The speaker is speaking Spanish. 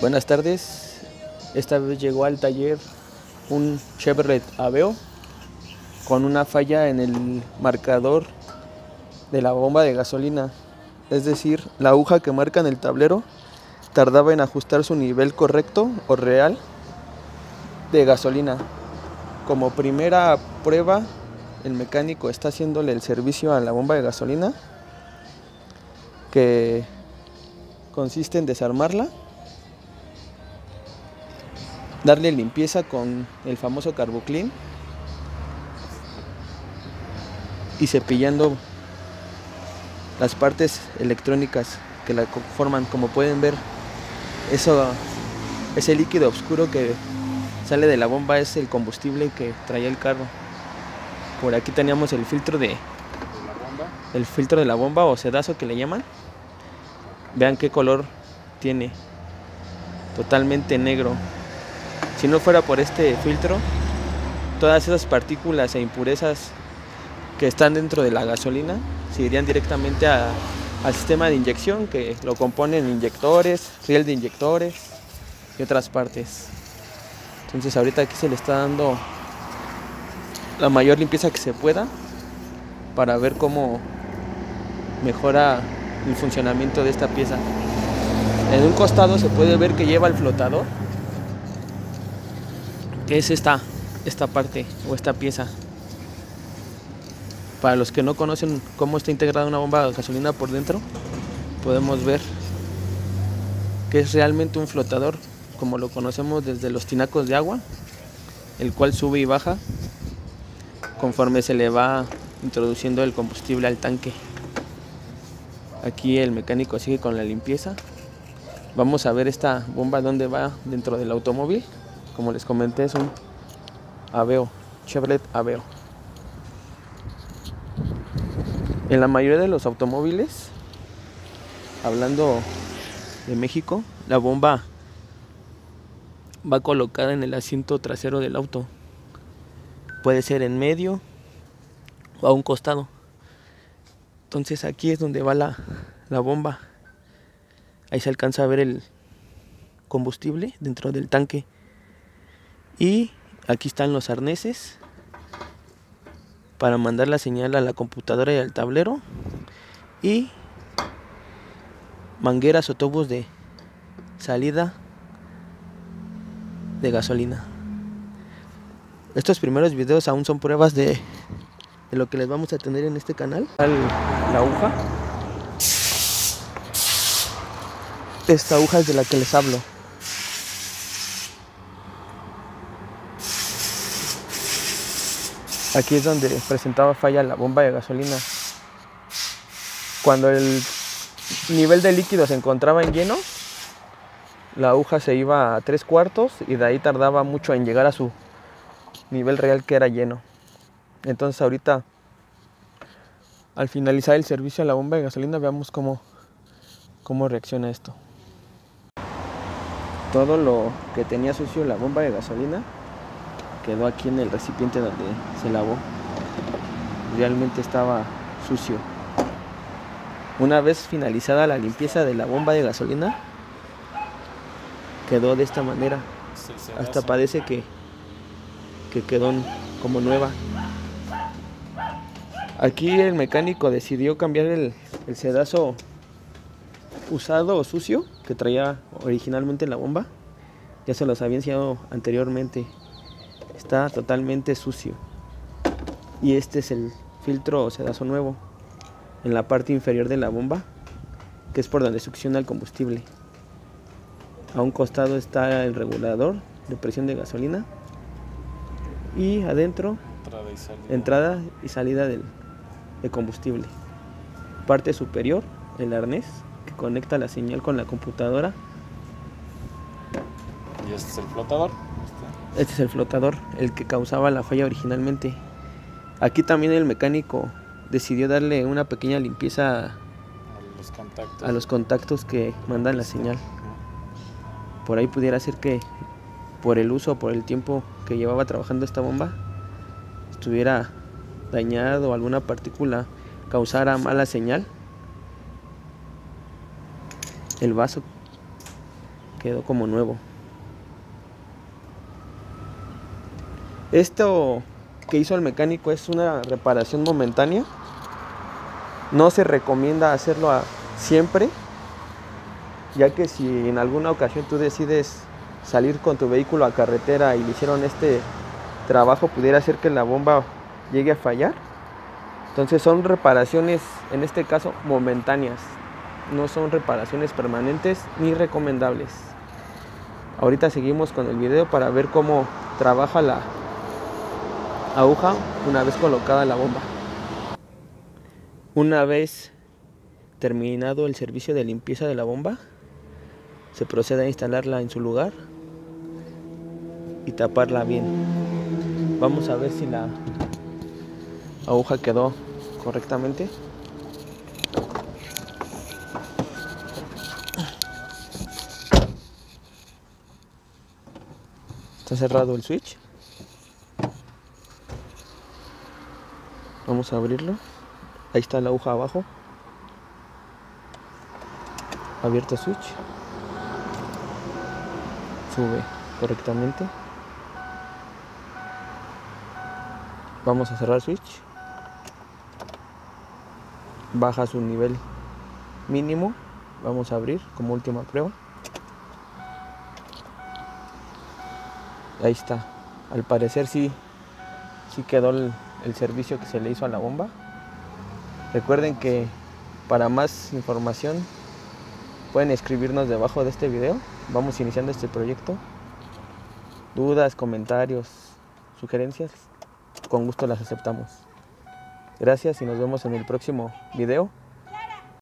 Buenas tardes, esta vez llegó al taller un Chevrolet Aveo con una falla en el marcador de la bomba de gasolina, es decir, la aguja que marca en el tablero tardaba en ajustar su nivel correcto o real de gasolina. Como primera prueba, el mecánico está haciéndole el servicio a la bomba de gasolina, que consiste en desarmarla, darle limpieza con el famoso Carboclean y cepillando las partes electrónicas que la conforman. Como pueden ver, ese líquido oscuro que sale de la bomba es el combustible que traía el carro. Por aquí teníamos el filtro de la bomba o sedazo que le llaman. Vean qué color tiene, totalmente negro. Si no fuera por este filtro, todas esas partículas e impurezas que están dentro de la gasolina se irían directamente al sistema de inyección, que lo componen inyectores, riel de inyectores y otras partes. Entonces ahorita aquí se le está dando la mayor limpieza que se pueda para ver cómo mejora el funcionamiento de esta pieza. En un costado se puede ver que lleva el flotador, que es esta parte o esta pieza. Para los que no conocen cómo está integrada una bomba de gasolina por dentro, podemos ver que es realmente un flotador, como lo conocemos desde los tinacos de agua, el cual sube y baja conforme se le va introduciendo el combustible al tanque. Aquí el mecánico sigue con la limpieza. Vamos a ver esta bomba dónde va dentro del automóvil. Como les comenté, es un Aveo, Chevrolet Aveo. En la mayoría de los automóviles, hablando de México, la bomba va colocada en el asiento trasero del auto. Puede ser en medio o a un costado. Entonces aquí es donde va la bomba. Ahí se alcanza a ver el combustible dentro del tanque. Y aquí están los arneses para mandar la señal a la computadora y al tablero, y mangueras o tubos de salida de gasolina. Estos primeros videos aún son pruebas de lo que les vamos a tener en este canal. La aguja, esta aguja es de la que les hablo. Aquí es donde presentaba falla la bomba de gasolina. Cuando el nivel de líquido se encontraba en lleno, la aguja se iba a 3/4 y de ahí tardaba mucho en llegar a su nivel real, que era lleno. Entonces ahorita, al finalizar el servicio a la bomba de gasolina, veamos cómo reacciona esto. Todo lo que tenía sucio la bomba de gasolina quedó aquí en el recipiente donde se lavó. Realmente estaba sucio. Una vez finalizada la limpieza de la bomba de gasolina, quedó de esta manera. Hasta parece que quedó como nueva. Aquí el mecánico decidió cambiar el sedazo usado o sucio que traía originalmente la bomba. Ya se los había enseñado anteriormente. Está totalmente sucio. Y este es el filtro o sedazo nuevo en la parte inferior de la bomba, que es por donde succiona el combustible. A un costado está el regulador de presión de gasolina, y adentro entrada y salida de combustible. Parte superior, el arnés que conecta la señal con la computadora. ¿Y este es el flotador? Este es el flotador, el que causaba la falla originalmente. Aquí también el mecánico decidió darle una pequeña limpieza a los contactos que mandan la señal. Por ahí pudiera ser que por el uso, por el tiempo que llevaba trabajando esta bomba, estuviera dañado o alguna partícula causara mala señal. El vaso Quedó como nuevo. Esto que hizo el mecánico es una reparación momentánea. No se recomienda hacerlo siempre, ya que si en alguna ocasión tú decides salir con tu vehículo a carretera y le hicieron este trabajo, pudiera ser que la bomba llegue a fallar. Entonces son reparaciones, en este caso, momentáneas. No son reparaciones permanentes ni recomendables. Ahorita seguimos con el video para ver cómo trabaja la aguja una vez colocada la bomba. Una vez terminado el servicio de limpieza de la bomba, se procede a instalarla en su lugar y taparla bien. Vamos a ver si la aguja quedó correctamente. Está cerrado el switch. Vamos a abrirlo. Ahí está la aguja abajo. Abierto el switch. Sube correctamente. Vamos a cerrar el switch. Baja su nivel mínimo. Vamos a abrir como última prueba. Ahí está. Al parecer sí quedó el servicio que se le hizo a la bomba. Recuerden que para más información pueden escribirnos debajo de este video. Vamos iniciando este proyecto. Dudas, comentarios, sugerencias, con gusto las aceptamos. Gracias y nos vemos en el próximo video.